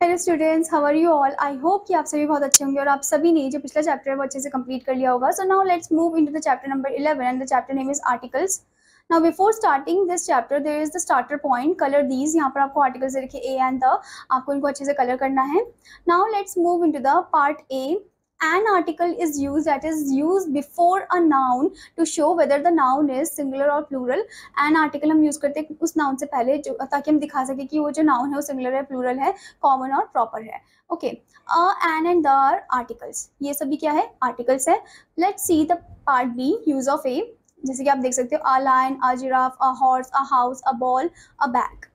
Hello students, how are you all. I hope कि आप सभी बहुत अच्छे होंगे और आप सभी ने जो पिछला चैप्टर है वो अच्छे से कंप्लीट कर लिया होगा। So now let's move into the chapter number 11 and the chapter name is articles. Now before starting this chapter there is the starter point, colour these. यहाँ पर आपको आर्टिकल्स लिखे ए एंड द, आपको इनको अच्छे से कलर करना है। Now let's move into the part A. An article is used, that is used before a noun to show whether the noun is singular or plural. An article हम use करते हैं उस नाउन से पहले, जो ताकि हम दिखा सके कि वो जो नाउन है वो सिंगुलर है, प्लूरल है, कॉमन और प्रॉपर है। Okay, an and the are articles, ये सभी क्या है, आर्टिकल्स है। Let's see the part B, use of a. जैसे कि आप देख सकते हो, a lion, a giraffe, a horse, a house, a ball, a bag.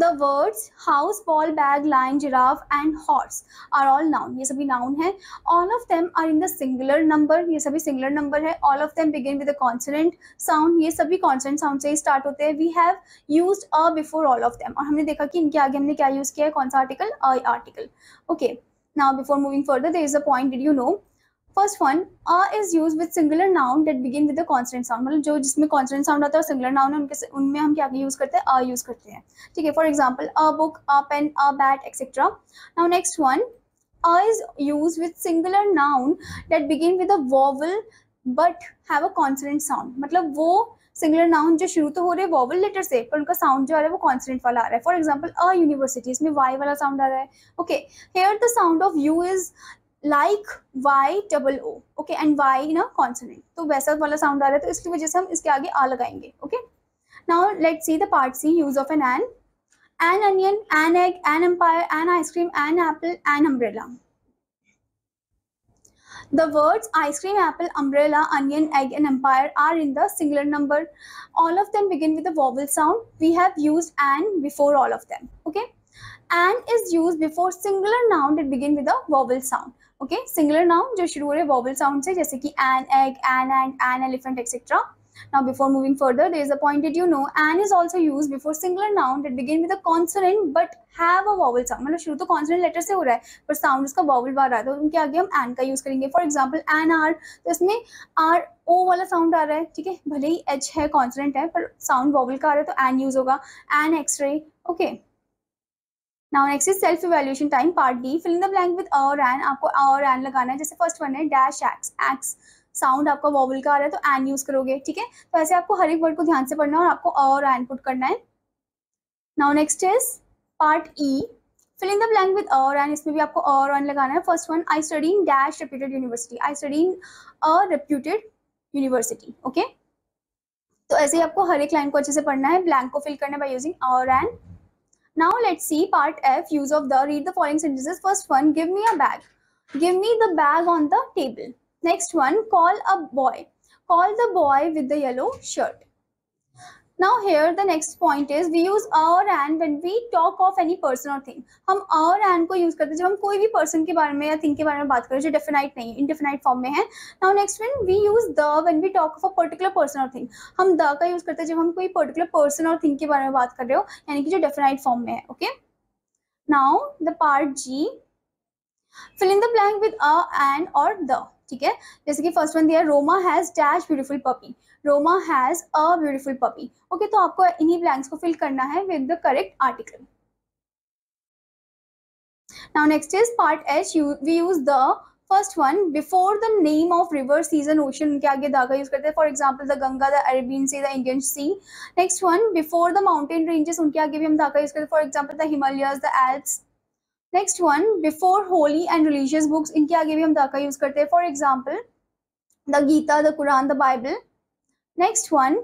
The words house, ball, bag, lion, giraffe and horse are all noun. ये सभी noun है। All of them are in the singular number. ये सभी singular number है। All of them begin with a consonant sound. ये सभी consonant sound से ही start होते हैं। We have used a before all of them. और हमने देखा कि इनके आगे हमने क्या use किया है, कौन सा article, a article. Okay. Now before moving further, there is a point. Did you know? First one, a is use with singular noun that begin with the consonant sound. मतलब जो जिसमें कॉन्सोनेंट साउंड आता है singular noun है, उनके उनमें हम क्या यूज करते हैं, अ यूज करते हैं। ठीक है, for example a book, a pen, a bat etcetera. Now next one, a is use with singular noun that begin with a vowel but have a consonant sound. मतलब वो सिंगुलर नाउन जो शुरू तो हो रहे हैं वोवल लेटर से, पर उनका साउंड जो आ रहा है वो कॉन्सोनेंट वाला आ रहा है। फॉर एग्जाम्पल अ यूनिवर्सिटी, इसमें वाई वाला साउंड आ रहा है। Okay, here the sound of U is like y-o, okay, and y ना कॉन्सोनेंट, तो वैसा वाला साउंड आ रहा है, तो इसकी वजह से हम इसके आगे आ लगाएंगे। Okay, now let's see the part C, use of an onion, an egg, an empire, an ice cream, an apple, an umbrella. The words ice cream, apple, umbrella, onion, egg and empire are in the singular number. All of them begin with a vowel sound. We have used an before all of them. Okay, an is used before singular noun that begin with a vowel sound. Okay, singular noun जो शुरू हो रहे vowel sound से, जैसे कि an egg, an ant, an elephant etc. Now before moving further, there is a point. Did you know an is also used before singular noun that begin with a consonant but have a vowel sound. मतलब शुरू तो consonant letter से हो रहा है पर sound उसका vowel बार आ रहा है, तो उनके आगे हम an का यूज करेंगे। फॉर एग्जाम्पल an r, तो इसमें r o वाला साउंड आ रहा है। ठीक है, भले ही h है, कॉन्सोनेंट है, पर साउंड वॉवल का आ रहा है, तो an यूज होगा। an x-ray. Okay, now next is self evaluation time, part D. Fill in the blank with a और एन। आपको अ और एन लगाना है। जैसे फर्स्ट वन है डैश एक्स, एक्स साउंड आपका वॉवल का आ रहा है, तो एन यूज करोगे। ठीक है, तो ऐसे आपको हर एक वर्ड को ध्यान से पढ़ना है और आपको अ और एन पुट करना है। Now next is part E, fill in the blank with a और एन। इसमें भी आपको अ और एन लगाना है। First one, I study in dash reputed university, I study in a reputed university. Okay, तो ऐसे ही आपको हर एक लाइन को अच्छे से पढ़ना है, ब्लैंक को फिल करना है बाय यूजिंग अ और N. Now let's see part F, use of the. Read the following sentences. First one, give me a bag. Give me the bag on the table. Next one, call a boy. Call the boy with the yellow shirt. Now here the next point is we use a और an when we talk of any person or thing. हम a और an को use करते हैं जब हम कोई भी पर्सन के बारे में या थिंग के बारे में बात करें जो डेफिनाइट नहीं है, इनडेफिनाइट फॉर्म में है। Now next one, we use the when we talk of a particular person or thing. हम द का यूज करते हैं जब हम कोई पर्टिकुलर पर्सन और थिंग के बारे में बात कर रहे हो, यानी कि जो डेफिनाइट फॉर्म में है। Okay, now the part G, fill in the blank with a, an और द। ठीक है, जैसे कि फर्स्ट वन दिया, Roma has dash beautiful puppy, Roma has a beautiful puppy. Okay, तो आपको इन्हीं ब्लैंक्स को फिल करना है with the correct article. Now next is part H, we use the. First one, before the name of river, season, ocean, उनके आगे the का use करते हैं। For example the Ganga, the Arabian sea, the Indian sea. Next one, before the mountain ranges, उनके आगे भी हम the का यूज करते हैं। For example the Himalayas, the Alps. Next one, before holy and religious books, इनके आगे भी हम द का यूज करते हैं। For example the Gita, the Quran, the Bible. Next one,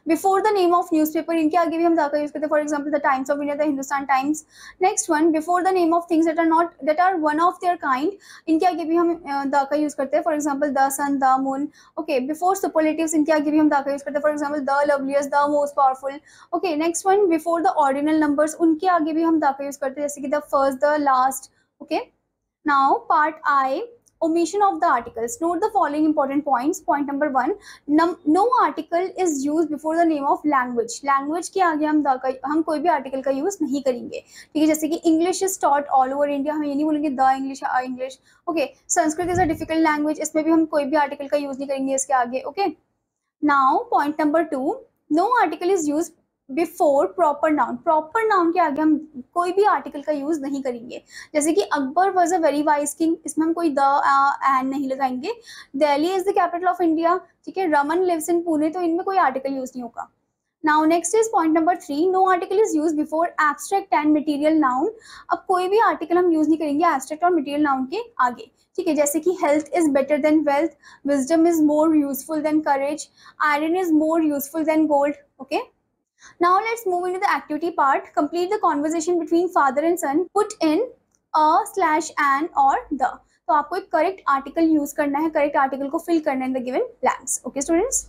before the name of newspaper, इनके आगे भी हम द का यूज करते हैं। For example the Times of India, the Hindustan Times. Next one, before the name of things that are one of their kind, इनके आगे भी हम द का यूज करते हैं। For example the sun, the moon. Okay, before superlatives, इनके आगे भी हम द का यूज करते हैं। For example the loveliest, the most powerful. Okay, next one, before the ordinal numbers, उनके आगे भी हम द का यूज करते हैं, जैसे कि the first, the last. Okay, now part I, omission of the articles. Note the following important points. Point number 1, no article is used before the name of language. Language के आगे हम कोई भी article का use नहीं करेंगे। ठीक है, जैसे कि English is taught all over India, हम ये नहीं बोलेंगे the English, English. Okay, Sanskrit is a difficult language, इसमें भी हम कोई भी article का use नहीं करेंगे इसके आगे। Okay, now point number 2, no article is used before proper noun. Proper noun के आगे हम कोई भी आर्टिकल का यूज नहीं करेंगे। जैसे कि Akbar was a very wise king, इसमें हम कोई द एंड नहीं लगाएंगे। Delhi is the capital of India, ठीक है, रमन लिव्स इन पुणे, तो इनमें कोई आर्टिकल यूज नहीं होगा। Now next is point number 3, no article is use before abstract and material noun. अब कोई भी आर्टिकल हम यूज नहीं करेंगे एब्स्ट्रैक्ट और मटेरियल नाउन के आगे, ठीक है। जैसे कि health is better than wealth, wisdom is more useful than courage, iron is more useful than gold, okay. Now let's move into the activity part. Complete the conversation between father and son. Put in a slash an or the. तो आपको एक correct article use करना है, correct article को fill करना है in the given blanks, okay students.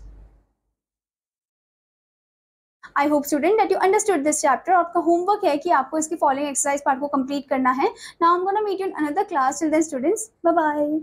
I hope student that you understood this chapter. आपका homework है कि आपको इसकी फॉलोइंग एक्सरसाइज पार्ट को कंप्लीट करना है। Now I am gonna meet you in another class. Till then students, bye bye.